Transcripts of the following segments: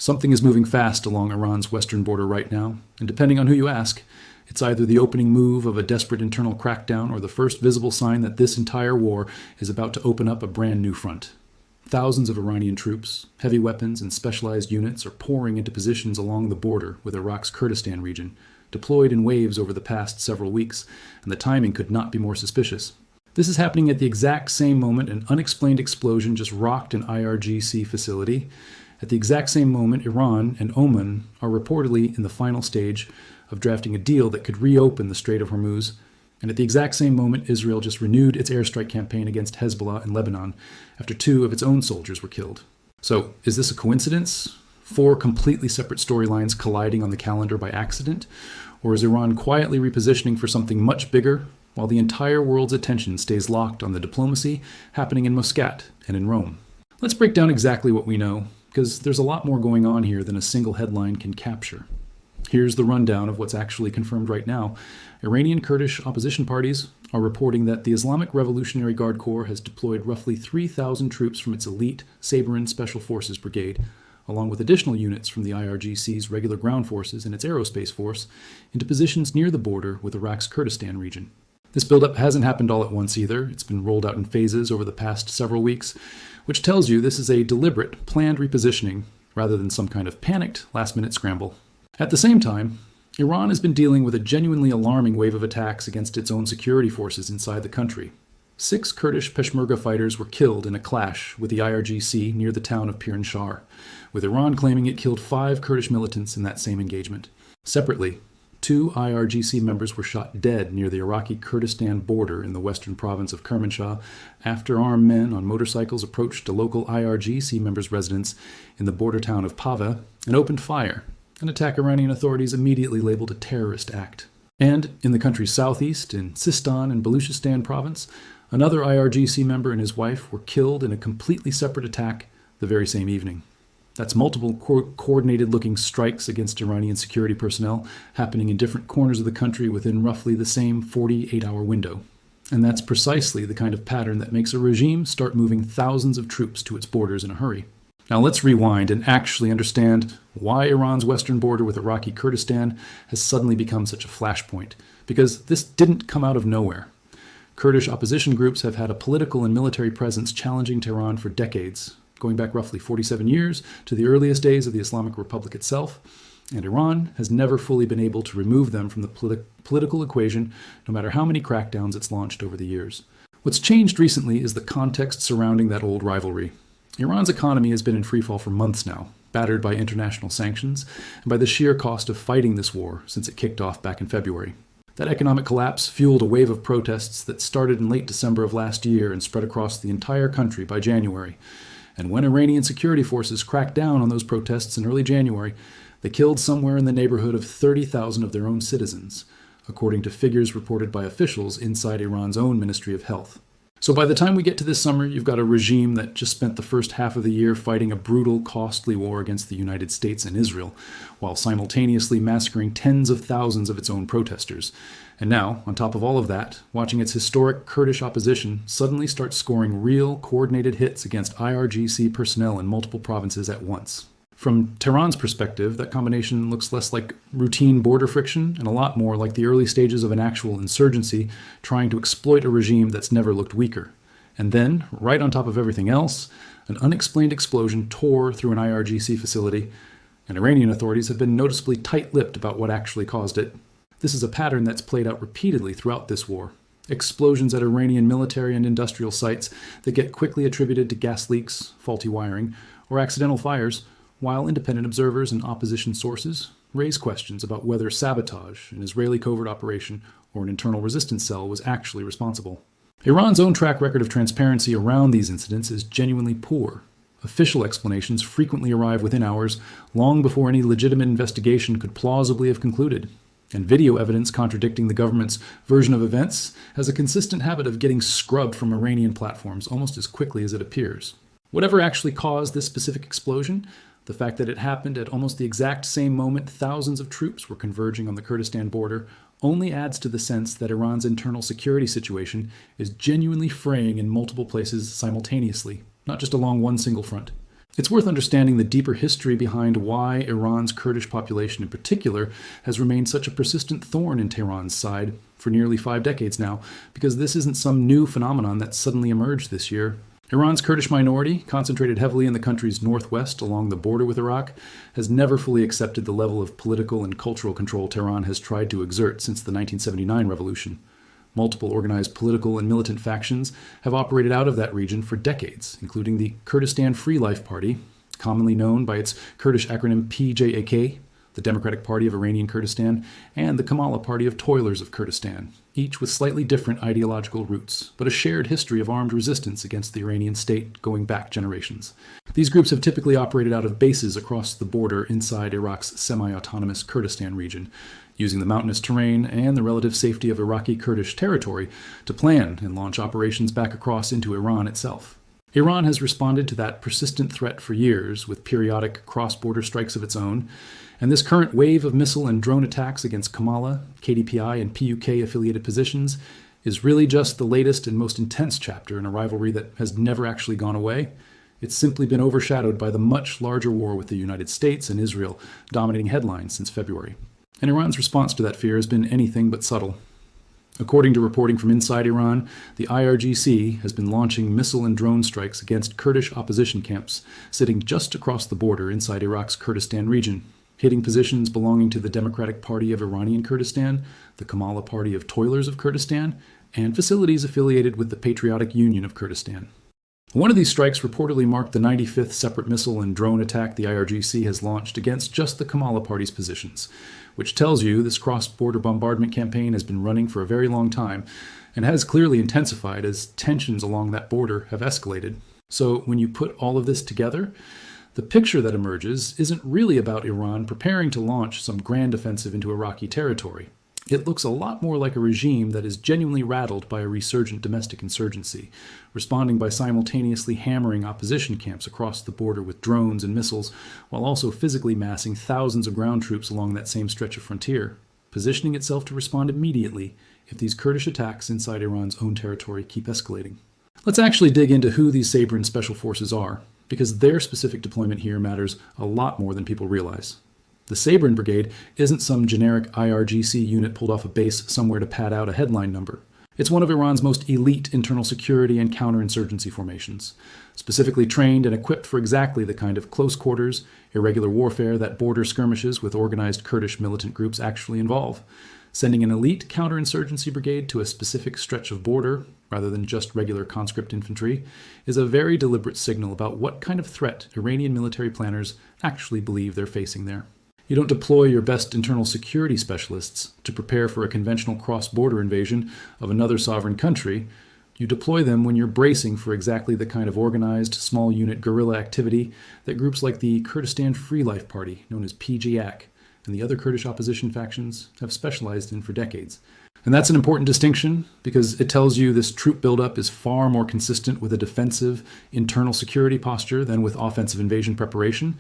Something is moving fast along Iran's western border right now, and depending on who you ask, it's either the opening move of a desperate internal crackdown or the first visible sign that this entire war is about to open up a brand new front. Thousands of Iranian troops, heavy weapons, and specialized units are pouring into positions along the border with Iraq's Kurdistan region, deployed in waves over the past several weeks, and the timing could not be more suspicious. This is happening at the exact same moment an unexplained explosion just rocked an IRGC facility. At the exact same moment, Iran and Oman are reportedly in the final stage of drafting a deal that could reopen the Strait of Hormuz. And at the exact same moment, Israel just renewed its airstrike campaign against Hezbollah in Lebanon after 2 of its own soldiers were killed. So, is this a coincidence? 4 completely separate storylines colliding on the calendar by accident? Or is Iran quietly repositioning for something much bigger, while the entire world's attention stays locked on the diplomacy happening in Muscat and in Rome? Let's break down exactly what we know, because there's a lot more going on here than a single headline can capture. Here's the rundown of what's actually confirmed right now. Iranian Kurdish opposition parties are reporting that the Islamic Revolutionary Guard Corps has deployed roughly 3,000 troops from its elite Sabrin Special Forces Brigade, along with additional units from the IRGC's regular ground forces and its aerospace force, into positions near the border with Iraq's Kurdistan region. This buildup hasn't happened all at once either. It's been rolled out in phases over the past several weeks, which tells you this is a deliberate, planned repositioning rather than some kind of panicked, last-minute scramble. At the same time, Iran has been dealing with a genuinely alarming wave of attacks against its own security forces inside the country. 6 Kurdish Peshmerga fighters were killed in a clash with the IRGC near the town of Piran Shar, with Iran claiming it killed 5 Kurdish militants in that same engagement. Separately, 2 IRGC members were shot dead near the Iraqi Kurdistan border in the western province of Kermanshah after armed men on motorcycles approached a local IRGC member's residence in the border town of Pava and opened fire, an attack Iranian authorities immediately labeled a terrorist act. And in the country's southeast, in Sistan and Baluchistan province, another IRGC member and his wife were killed in a completely separate attack the very same evening. That's multiple coordinated-looking strikes against Iranian security personnel happening in different corners of the country within roughly the same 48-hour window. And that's precisely the kind of pattern that makes a regime start moving thousands of troops to its borders in a hurry. Now let's rewind and actually understand why Iran's western border with Iraqi Kurdistan has suddenly become such a flashpoint, because this didn't come out of nowhere. Kurdish opposition groups have had a political and military presence challenging Tehran for decades, going back roughly 47 years to the earliest days of the Islamic Republic itself, and Iran has never fully been able to remove them from the political equation, no matter how many crackdowns it's launched over the years. What's changed recently is the context surrounding that old rivalry. Iran's economy has been in freefall for months now, battered by international sanctions and by the sheer cost of fighting this war since it kicked off back in February. That economic collapse fueled a wave of protests that started in late December of last year and spread across the entire country by January. And when Iranian security forces cracked down on those protests in early January, they killed somewhere in the neighborhood of 30,000 of their own citizens, according to figures reported by officials inside Iran's own Ministry of Health. So by the time we get to this summer, you've got a regime that just spent the first half of the year fighting a brutal, costly war against the United States and Israel, while simultaneously massacring tens of thousands of its own protesters. And now, on top of all of that, watching its historic Kurdish opposition suddenly start scoring real, coordinated hits against IRGC personnel in multiple provinces at once. From Tehran's perspective, that combination looks less like routine border friction and a lot more like the early stages of an actual insurgency trying to exploit a regime that's never looked weaker. And then, right on top of everything else, an unexplained explosion tore through an IRGC facility, and Iranian authorities have been noticeably tight-lipped about what actually caused it. This is a pattern that's played out repeatedly throughout this war. Explosions at Iranian military and industrial sites that get quickly attributed to gas leaks, faulty wiring, or accidental fires, while independent observers and opposition sources raise questions about whether sabotage, an Israeli covert operation, or an internal resistance cell was actually responsible. Iran's own track record of transparency around these incidents is genuinely poor. Official explanations frequently arrive within hours, long before any legitimate investigation could plausibly have concluded. And video evidence contradicting the government's version of events has a consistent habit of getting scrubbed from Iranian platforms almost as quickly as it appears. Whatever actually caused this specific explosion, the fact that it happened at almost the exact same moment thousands of troops were converging on the Kurdistan border only adds to the sense that Iran's internal security situation is genuinely fraying in multiple places simultaneously, not just along one single front. It's worth understanding the deeper history behind why Iran's Kurdish population in particular has remained such a persistent thorn in Tehran's side for nearly 5 decades now, because this isn't some new phenomenon that suddenly emerged this year. Iran's Kurdish minority, concentrated heavily in the country's northwest along the border with Iraq, has never fully accepted the level of political and cultural control Tehran has tried to exert since the 1979 revolution. Multiple organized political and militant factions have operated out of that region for decades, including the Kurdistan Free Life Party, commonly known by its Kurdish acronym PJAK, the Democratic Party of Iranian Kurdistan, and the Kamala Party of Toilers of Kurdistan, each with slightly different ideological roots, but a shared history of armed resistance against the Iranian state going back generations. These groups have typically operated out of bases across the border inside Iraq's semi-autonomous Kurdistan region, using the mountainous terrain and the relative safety of Iraqi Kurdish territory to plan and launch operations back across into Iran itself. Iran has responded to that persistent threat for years with periodic cross-border strikes of its own, and this current wave of missile and drone attacks against Kamala, KDPI, and PUK-affiliated positions is really just the latest and most intense chapter in a rivalry that has never actually gone away. It's simply been overshadowed by the much larger war with the United States and Israel dominating headlines since February. And Iran's response to that fear has been anything but subtle. According to reporting from inside Iran, the IRGC has been launching missile and drone strikes against Kurdish opposition camps sitting just across the border inside Iraq's Kurdistan region, hitting positions belonging to the Democratic Party of Iranian Kurdistan, the Kamala Party of Toilers of Kurdistan, and facilities affiliated with the Patriotic Union of Kurdistan. One of these strikes reportedly marked the 95th separate missile and drone attack the IRGC has launched against just the Kamala Party's positions, which tells you this cross-border bombardment campaign has been running for a very long time and has clearly intensified as tensions along that border have escalated. So when you put all of this together, the picture that emerges isn't really about Iran preparing to launch some grand offensive into Iraqi territory. It looks a lot more like a regime that is genuinely rattled by a resurgent domestic insurgency, responding by simultaneously hammering opposition camps across the border with drones and missiles, while also physically massing thousands of ground troops along that same stretch of frontier, positioning itself to respond immediately if these Kurdish attacks inside Iran's own territory keep escalating. Let's actually dig into who these Sabrin Special Forces are, because their specific deployment here matters a lot more than people realize. The Sabrin Brigade isn't some generic IRGC unit pulled off a base somewhere to pad out a headline number. It's one of Iran's most elite internal security and counterinsurgency formations, specifically trained and equipped for exactly the kind of close quarters, irregular warfare that border skirmishes with organized Kurdish militant groups actually involve. Sending an elite counterinsurgency brigade to a specific stretch of border, rather than just regular conscript infantry, is a very deliberate signal about what kind of threat Iranian military planners actually believe they're facing there. You don't deploy your best internal security specialists to prepare for a conventional cross-border invasion of another sovereign country. You deploy them when you're bracing for exactly the kind of organized, small-unit guerrilla activity that groups like the Kurdistan Free Life Party, known as PJAK, and the other Kurdish opposition factions have specialized in for decades. And that's an important distinction because it tells you this troop buildup is far more consistent with a defensive internal security posture than with offensive invasion preparation,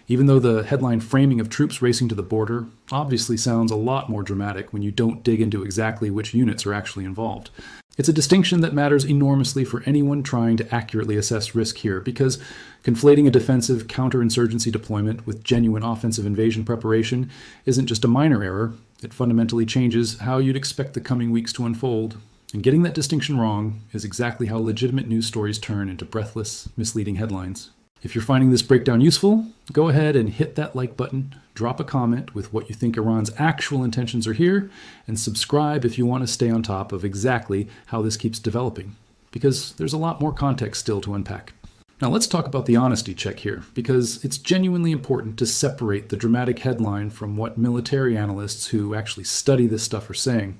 even though the headline framing of troops racing to the border obviously sounds a lot more dramatic when you don't dig into exactly which units are actually involved. It's a distinction that matters enormously for anyone trying to accurately assess risk here, because conflating a defensive counterinsurgency deployment with genuine offensive invasion preparation isn't just a minor error, it fundamentally changes how you'd expect the coming weeks to unfold. And getting that distinction wrong is exactly how legitimate news stories turn into breathless, misleading headlines. If you're finding this breakdown useful, go ahead and hit that like button, drop a comment with what you think Iran's actual intentions are here, and subscribe if you want to stay on top of exactly how this keeps developing, because there's a lot more context still to unpack. Now let's talk about the honesty check here, because it's genuinely important to separate the dramatic headline from what military analysts who actually study this stuff are saying.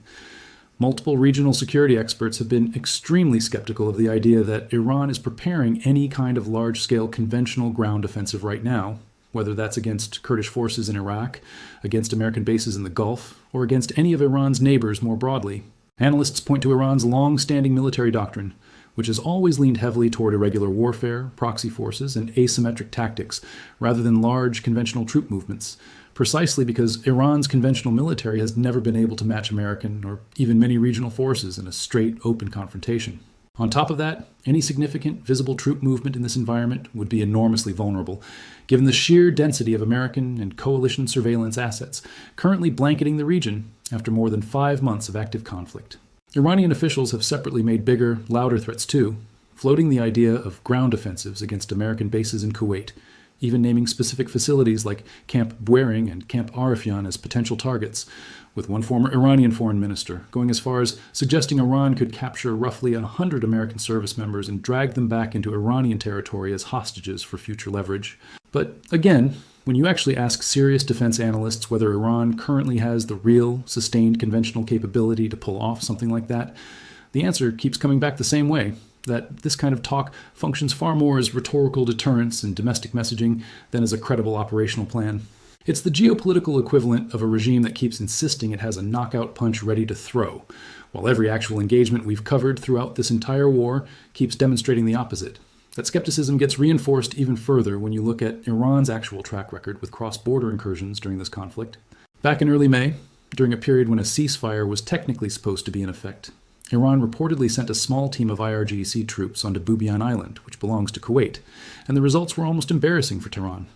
Multiple regional security experts have been extremely skeptical of the idea that Iran is preparing any kind of large-scale conventional ground offensive right now, whether that's against Kurdish forces in Iraq, against American bases in the Gulf, or against any of Iran's neighbors more broadly. Analysts point to Iran's long-standing military doctrine, which has always leaned heavily toward irregular warfare, proxy forces, and asymmetric tactics, rather than large conventional troop movements, precisely because Iran's conventional military has never been able to match American or even many regional forces in a straight, open confrontation. On top of that, any significant visible troop movement in this environment would be enormously vulnerable, given the sheer density of American and coalition surveillance assets currently blanketing the region after more than 5 months of active conflict. Iranian officials have separately made bigger, louder threats too, floating the idea of ground offensives against American bases in Kuwait, even naming specific facilities like Camp Buehring and Camp Arifjan as potential targets, with one former Iranian foreign minister going as far as suggesting Iran could capture roughly 100 American service members and drag them back into Iranian territory as hostages for future leverage. But again, when you actually ask serious defense analysts whether Iran currently has the real, sustained conventional capability to pull off something like that, the answer keeps coming back the same way, that this kind of talk functions far more as rhetorical deterrence and domestic messaging than as a credible operational plan. It's the geopolitical equivalent of a regime that keeps insisting it has a knockout punch ready to throw, while every actual engagement we've covered throughout this entire war keeps demonstrating the opposite. That skepticism gets reinforced even further when you look at Iran's actual track record with cross-border incursions during this conflict. Back in early May, during a period when a ceasefire was technically supposed to be in effect, Iran reportedly sent a small team of IRGC troops onto Bubiyan Island, which belongs to Kuwait, and the results were almost embarrassing for Tehran.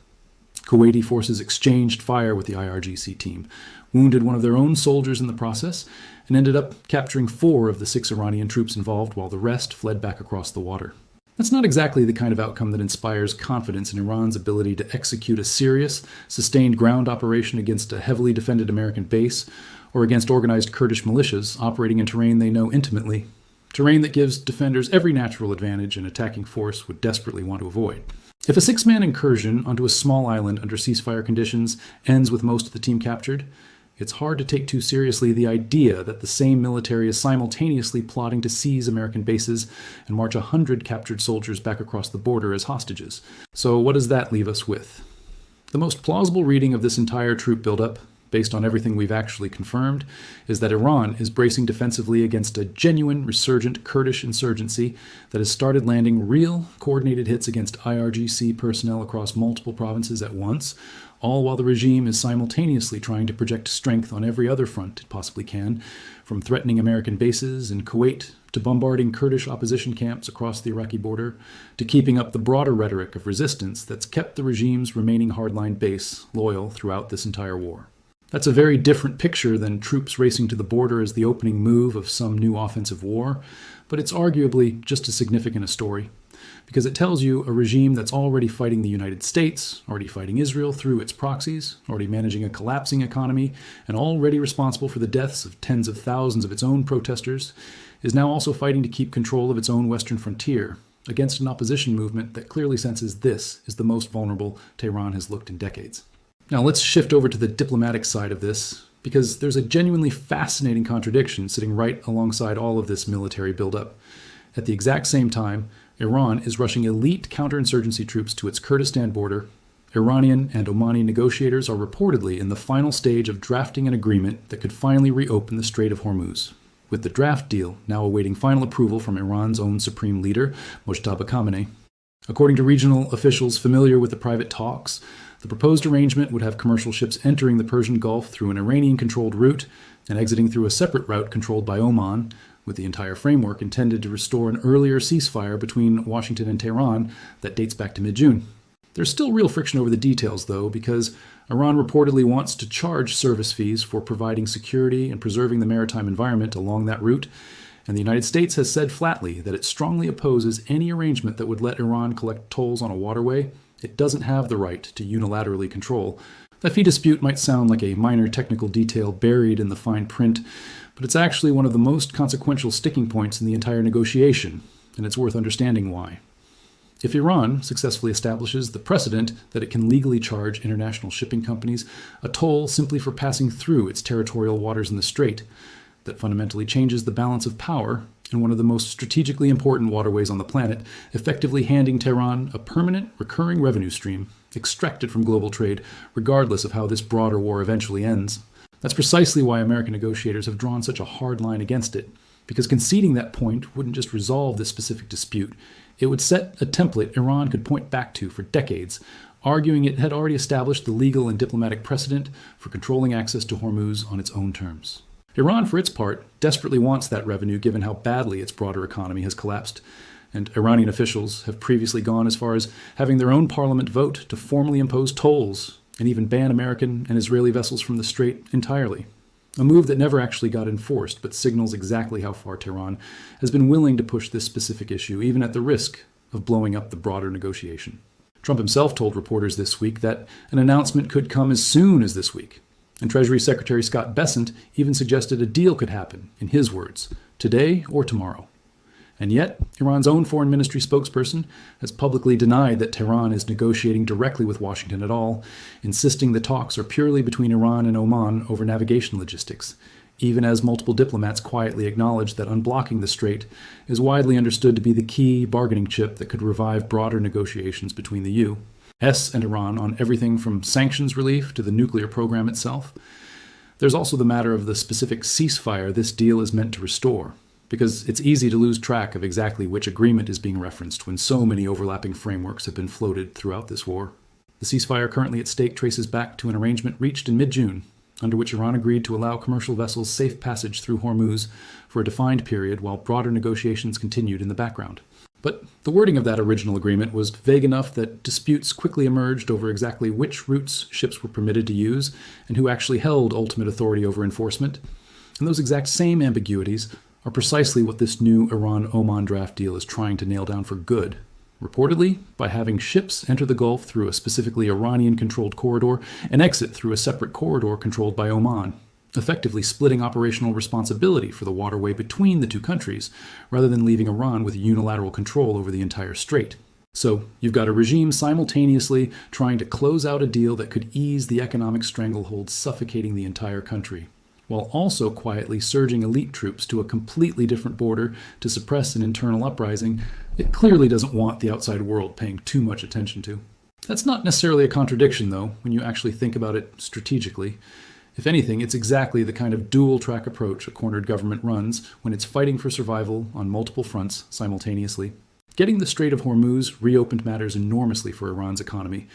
Kuwaiti forces exchanged fire with the IRGC team, wounded one of their own soldiers in the process, and ended up capturing 4 of the 6 Iranian troops involved while the rest fled back across the water. That's not exactly the kind of outcome that inspires confidence in Iran's ability to execute a serious, sustained ground operation against a heavily defended American base or against organized Kurdish militias operating in terrain they know intimately, terrain that gives defenders every natural advantage an attacking force would desperately want to avoid. If a 6-man incursion onto a small island under ceasefire conditions ends with most of the team captured, it's hard to take too seriously the idea that the same military is simultaneously plotting to seize American bases and march 100 captured soldiers back across the border as hostages. So what does that leave us with? The most plausible reading of this entire troop buildup, based on everything we've actually confirmed, is that Iran is bracing defensively against a genuine resurgent Kurdish insurgency that has started landing real coordinated hits against IRGC personnel across multiple provinces at once, all while the regime is simultaneously trying to project strength on every other front it possibly can, from threatening American bases in Kuwait to bombarding Kurdish opposition camps across the Iraqi border, to keeping up the broader rhetoric of resistance that's kept the regime's remaining hardline base loyal throughout this entire war. That's a very different picture than troops racing to the border as the opening move of some new offensive war, but it's arguably just as significant a story, because it tells you a regime that's already fighting the United States, already fighting Israel through its proxies, already managing a collapsing economy, and already responsible for the deaths of tens of thousands of its own protesters, is now also fighting to keep control of its own western frontier, against an opposition movement that clearly senses this is the most vulnerable Tehran has looked in decades. Now let's shift over to the diplomatic side of this, because there's a genuinely fascinating contradiction sitting right alongside all of this military buildup. At the exact same time, Iran is rushing elite counterinsurgency troops to its Kurdistan border. Iranian and Omani negotiators are reportedly in the final stage of drafting an agreement that could finally reopen the Strait of Hormuz, with the draft deal now awaiting final approval from Iran's own supreme leader, Mojtaba Khamenei. According to regional officials familiar with the private talks, the proposed arrangement would have commercial ships entering the Persian Gulf through an Iranian-controlled route and exiting through a separate route controlled by Oman, with the entire framework intended to restore an earlier ceasefire between Washington and Tehran that dates back to mid-June. There's still real friction over the details, though, because Iran reportedly wants to charge service fees for providing security and preserving the maritime environment along that route, and the United States has said flatly that it strongly opposes any arrangement that would let Iran collect tolls on a waterway it doesn't have the right to unilaterally control. The fee dispute might sound like a minor technical detail buried in the fine print, but it's actually one of the most consequential sticking points in the entire negotiation, and it's worth understanding why. If Iran successfully establishes the precedent that it can legally charge international shipping companies a toll simply for passing through its territorial waters in the strait, that fundamentally changes the balance of power in one of the most strategically important waterways on the planet, effectively handing Tehran a permanent, recurring revenue stream extracted from global trade, regardless of how this broader war eventually ends. That's precisely why American negotiators have drawn such a hard line against it, because conceding that point wouldn't just resolve this specific dispute. It would set a template Iran could point back to for decades, arguing it had already established the legal and diplomatic precedent for controlling access to Hormuz on its own terms. Iran, for its part, desperately wants that revenue given how badly its broader economy has collapsed. And Iranian officials have previously gone as far as having their own parliament vote to formally impose tolls and even ban American and Israeli vessels from the strait entirely. A move that never actually got enforced, but signals exactly how far Tehran has been willing to push this specific issue, even at the risk of blowing up the broader negotiation. Trump himself told reporters this week that an announcement could come as soon as this week. And Treasury Secretary Scott Bessent even suggested a deal could happen, in his words, today or tomorrow. And yet, Iran's own foreign ministry spokesperson has publicly denied that Tehran is negotiating directly with Washington at all, insisting the talks are purely between Iran and Oman over navigation logistics, even as multiple diplomats quietly acknowledged that unblocking the strait is widely understood to be the key bargaining chip that could revive broader negotiations between the U.S. and Iran on everything from sanctions relief to the nuclear program itself. There's also the matter of the specific ceasefire this deal is meant to restore, because it's easy to lose track of exactly which agreement is being referenced when so many overlapping frameworks have been floated throughout this war. The ceasefire currently at stake traces back to an arrangement reached in mid-June, under which Iran agreed to allow commercial vessels safe passage through Hormuz for a defined period while broader negotiations continued in the background. But the wording of that original agreement was vague enough that disputes quickly emerged over exactly which routes ships were permitted to use and who actually held ultimate authority over enforcement. And those exact same ambiguities are precisely what this new Iran-Oman draft deal is trying to nail down for good, reportedly by having ships enter the Gulf through a specifically Iranian-controlled corridor and exit through a separate corridor controlled by Oman, effectively splitting operational responsibility for the waterway between the two countries, rather than leaving Iran with unilateral control over the entire strait. So you've got a regime simultaneously trying to close out a deal that could ease the economic stranglehold suffocating the entire country, while also quietly surging elite troops to a completely different border to suppress an internal uprising it clearly doesn't want the outside world paying too much attention to. That's not necessarily a contradiction, though, when you actually think about it strategically. If anything, it's exactly the kind of dual-track approach a cornered government runs when it's fighting for survival on multiple fronts simultaneously. Getting the Strait of Hormuz reopened matters enormously for Iran's economy,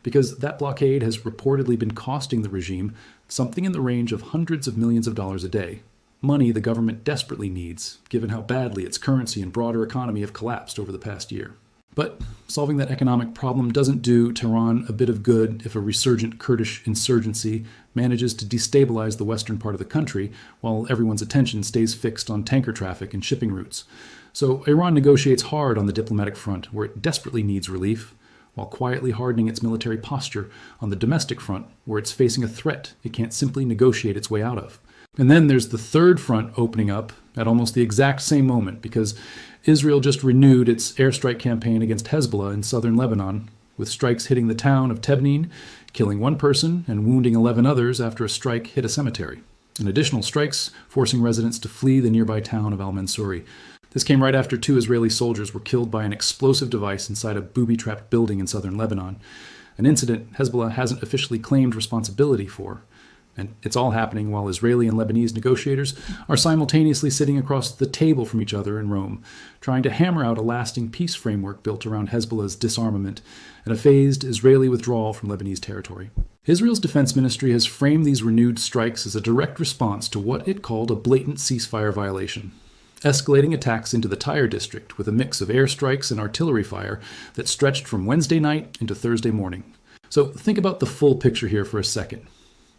because that blockade has reportedly been costing the regime something in the range of hundreds of millions of dollars a day, money the government desperately needs, given how badly its currency and broader economy have collapsed over the past year. But solving that economic problem doesn't do Tehran a bit of good if a resurgent Kurdish insurgency manages to destabilize the western part of the country while everyone's attention stays fixed on tanker traffic and shipping routes. So Iran negotiates hard on the diplomatic front, where it desperately needs relief, while quietly hardening its military posture on the domestic front, where it's facing a threat it can't simply negotiate its way out of. And then there's the third front opening up at almost the exact same moment, because Israel just renewed its airstrike campaign against Hezbollah in southern Lebanon, with strikes hitting the town of Tebnin, killing one person and wounding 11 others after a strike hit a cemetery, and additional strikes forcing residents to flee the nearby town of al-Mansouri. This came right after 2 Israeli soldiers were killed by an explosive device inside a booby-trapped building in southern Lebanon, an incident Hezbollah hasn't officially claimed responsibility for. And it's all happening while Israeli and Lebanese negotiators are simultaneously sitting across the table from each other in Rome, trying to hammer out a lasting peace framework built around Hezbollah's disarmament and a phased Israeli withdrawal from Lebanese territory. Israel's defense ministry has framed these renewed strikes as a direct response to what it called a blatant ceasefire violation, escalating attacks into the Tyre district with a mix of airstrikes and artillery fire that stretched from Wednesday night into Thursday morning. So think about the full picture here for a second.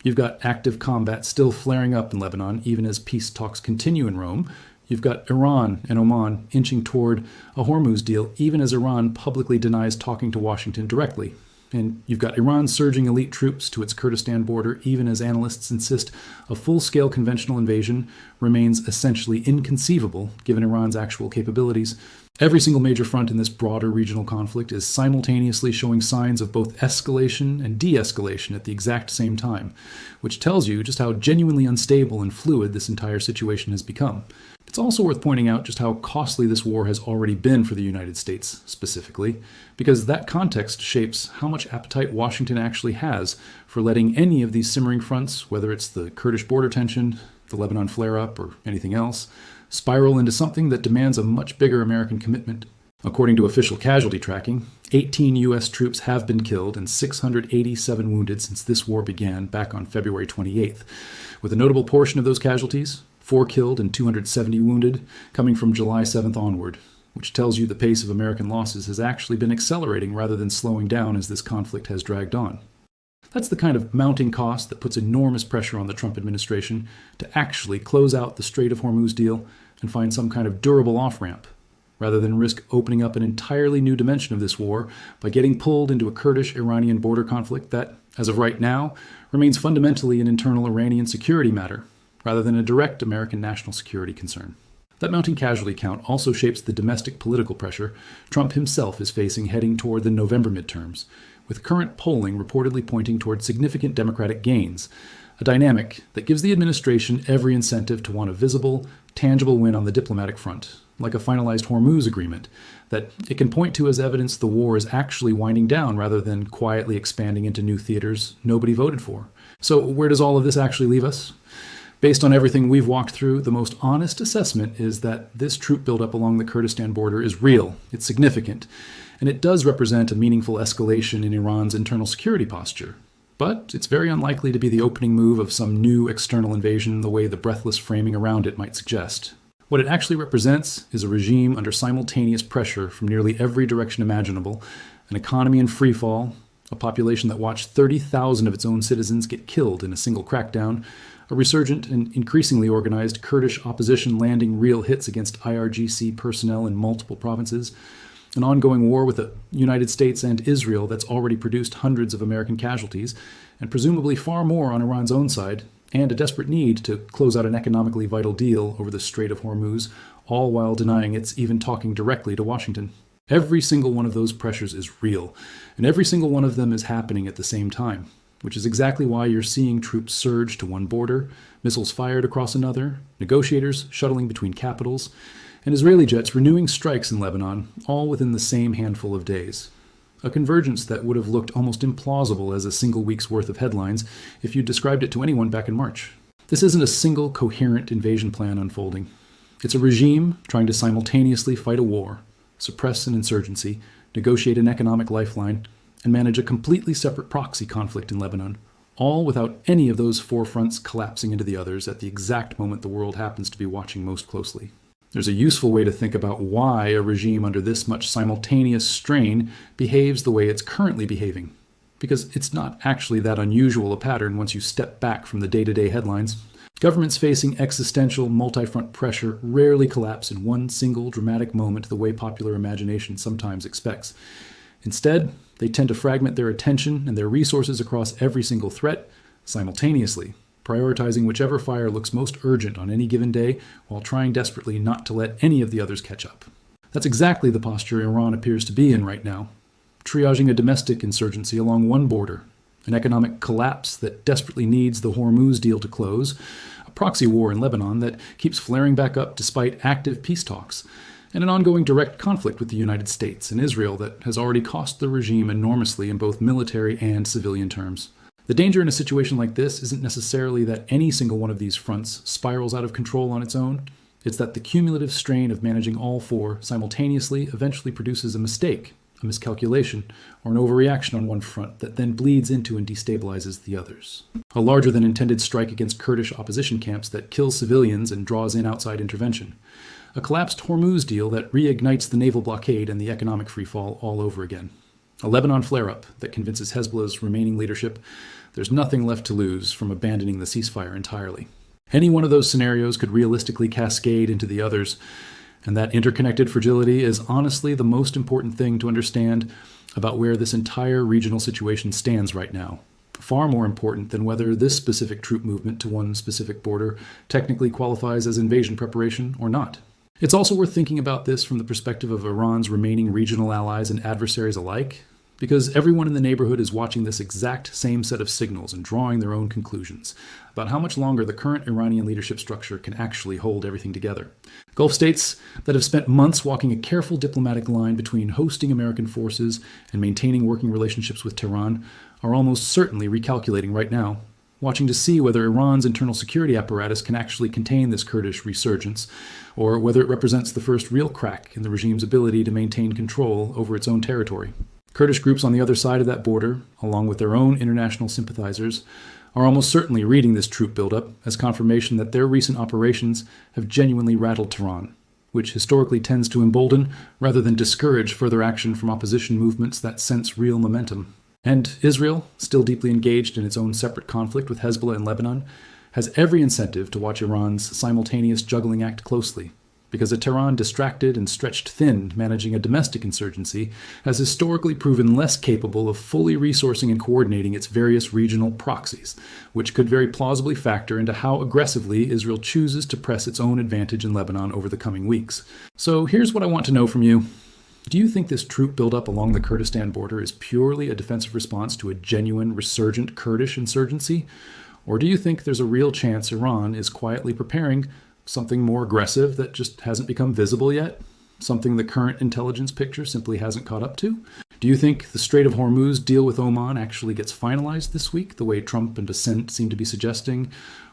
You've got active combat still flaring up in Lebanon, even as peace talks continue in Rome. You've got Iran and Oman inching toward a Hormuz deal, even as Iran publicly denies talking to Washington directly. And you've got Iran surging elite troops to its Kurdistan border, even as analysts insist a full-scale conventional invasion remains essentially inconceivable, given Iran's actual capabilities. Every single major front in this broader regional conflict is simultaneously showing signs of both escalation and de-escalation at the exact same time, which tells you just how genuinely unstable and fluid this entire situation has become. It's also worth pointing out just how costly this war has already been for the United States, specifically, because that context shapes how much appetite Washington actually has for letting any of these simmering fronts, whether it's the Kurdish border tension, the Lebanon flare-up, or anything else, spiral into something that demands a much bigger American commitment. According to official casualty tracking, 18 U.S. troops have been killed and 687 wounded since this war began back on February 28th, with a notable portion of those casualties, 4 killed and 270 wounded, coming from July 7th onward, which tells you the pace of American losses has actually been accelerating rather than slowing down as this conflict has dragged on. That's the kind of mounting cost that puts enormous pressure on the Trump administration to actually close out the Strait of Hormuz deal and find some kind of durable off-ramp, rather than risk opening up an entirely new dimension of this war by getting pulled into a Kurdish-Iranian border conflict that, as of right now, remains fundamentally an internal Iranian security matter, rather than a direct American national security concern. That mounting casualty count also shapes the domestic political pressure Trump himself is facing heading toward the November midterms, with current polling reportedly pointing toward significant Democratic gains, a dynamic that gives the administration every incentive to want a visible, tangible win on the diplomatic front, like a finalized Hormuz agreement, that it can point to as evidence the war is actually winding down rather than quietly expanding into new theaters nobody voted for. So where does all of this actually leave us? Based on everything we've walked through, the most honest assessment is that this troop buildup along the Kurdistan border is real, it's significant, and it does represent a meaningful escalation in Iran's internal security posture. But it's very unlikely to be the opening move of some new external invasion the way the breathless framing around it might suggest. What it actually represents is a regime under simultaneous pressure from nearly every direction imaginable, an economy in freefall, a population that watched 30,000 of its own citizens get killed in a single crackdown, a resurgent and increasingly organized Kurdish opposition landing real hits against IRGC personnel in multiple provinces, an ongoing war with the United States and Israel that's already produced hundreds of American casualties, and presumably far more on Iran's own side, and a desperate need to close out an economically vital deal over the Strait of Hormuz, all while denying it's even talking directly to Washington. Every single one of those pressures is real, and every single one of them is happening at the same time, which is exactly why you're seeing troops surge to one border, missiles fired across another, negotiators shuttling between capitals, and Israeli jets renewing strikes in Lebanon, all within the same handful of days. A convergence that would have looked almost implausible as a single week's worth of headlines if you described it to anyone back in March. This isn't a single coherent invasion plan unfolding. It's a regime trying to simultaneously fight a war, suppress an insurgency, negotiate an economic lifeline, and manage a completely separate proxy conflict in Lebanon, all without any of those four fronts collapsing into the others at the exact moment the world happens to be watching most closely. There's a useful way to think about why a regime under this much simultaneous strain behaves the way it's currently behaving, because it's not actually that unusual a pattern once you step back from the day-to-day headlines. Governments facing existential multi-front pressure rarely collapse in one single dramatic moment the way popular imagination sometimes expects. Instead, they tend to fragment their attention and their resources across every single threat simultaneously, prioritizing whichever fire looks most urgent on any given day while trying desperately not to let any of the others catch up. That's exactly the posture Iran appears to be in right now, triaging a domestic insurgency along one border, an economic collapse that desperately needs the Hormuz deal to close, a proxy war in Lebanon that keeps flaring back up despite active peace talks, and an ongoing direct conflict with the United States and Israel that has already cost the regime enormously in both military and civilian terms. The danger in a situation like this isn't necessarily that any single one of these fronts spirals out of control on its own. It's that the cumulative strain of managing all four simultaneously eventually produces a mistake, a miscalculation, or an overreaction on one front that then bleeds into and destabilizes the others. A larger-than-intended strike against Kurdish opposition camps that kills civilians and draws in outside intervention. A collapsed Hormuz deal that reignites the naval blockade and the economic freefall all over again. A Lebanon flare-up that convinces Hezbollah's remaining leadership there's nothing left to lose from abandoning the ceasefire entirely. Any one of those scenarios could realistically cascade into the others, and that interconnected fragility is honestly the most important thing to understand about where this entire regional situation stands right now. Far more important than whether this specific troop movement to one specific border technically qualifies as invasion preparation or not. It's also worth thinking about this from the perspective of Iran's remaining regional allies and adversaries alike, because everyone in the neighborhood is watching this exact same set of signals and drawing their own conclusions about how much longer the current Iranian leadership structure can actually hold everything together. Gulf states that have spent months walking a careful diplomatic line between hosting American forces and maintaining working relationships with Tehran are almost certainly recalculating right now, watching to see whether Iran's internal security apparatus can actually contain this Kurdish resurgence, or whether it represents the first real crack in the regime's ability to maintain control over its own territory. Kurdish groups on the other side of that border, along with their own international sympathizers, are almost certainly reading this troop buildup as confirmation that their recent operations have genuinely rattled Tehran, which historically tends to embolden rather than discourage further action from opposition movements that sense real momentum. And Israel, still deeply engaged in its own separate conflict with Hezbollah in Lebanon, has every incentive to watch Iran's simultaneous juggling act closely, because a Tehran distracted and stretched thin managing a domestic insurgency has historically proven less capable of fully resourcing and coordinating its various regional proxies, which could very plausibly factor into how aggressively Israel chooses to press its own advantage in Lebanon over the coming weeks. So here's what I want to know from you. Do you think this troop buildup along the Kurdistan border is purely a defensive response to a genuine resurgent Kurdish insurgency? Or do you think there's a real chance Iran is quietly preparing something more aggressive that just hasn't become visible yet? Something the current intelligence picture simply hasn't caught up to? Do you think the Strait of Hormuz deal with Oman actually gets finalized this week, the way Trump and dissent seem to be suggesting?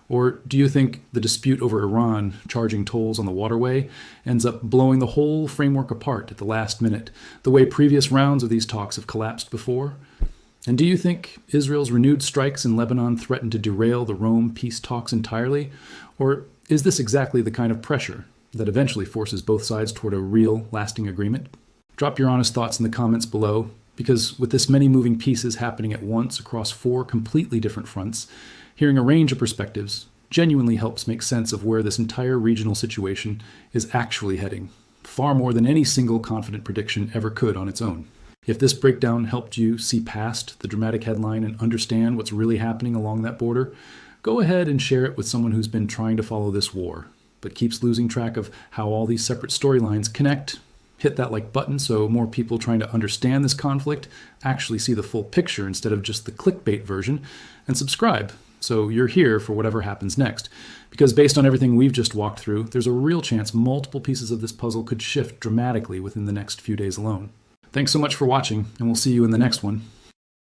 Or do you think the dispute over Iran charging tolls on the waterway ends up blowing the whole framework apart at the last minute, the way previous rounds of these talks have collapsed before? And do you think Israel's renewed strikes in Lebanon threaten to derail the Rome peace talks entirely? Or is this exactly the kind of pressure that eventually forces both sides toward a real, lasting agreement? Drop your honest thoughts in the comments below, because with this many moving pieces happening at once across 4 completely different fronts, hearing a range of perspectives genuinely helps make sense of where this entire regional situation is actually heading, far more than any single confident prediction ever could on its own. If this breakdown helped you see past the dramatic headline and understand what's really happening along that border, go ahead and share it with someone who's been trying to follow this war, but keeps losing track of how all these separate storylines connect. Hit that like button so more people trying to understand this conflict actually see the full picture instead of just the clickbait version, and subscribe so you're here for whatever happens next. Because based on everything we've just walked through, there's a real chance multiple pieces of this puzzle could shift dramatically within the next few days alone. Thanks so much for watching, and we'll see you in the next one.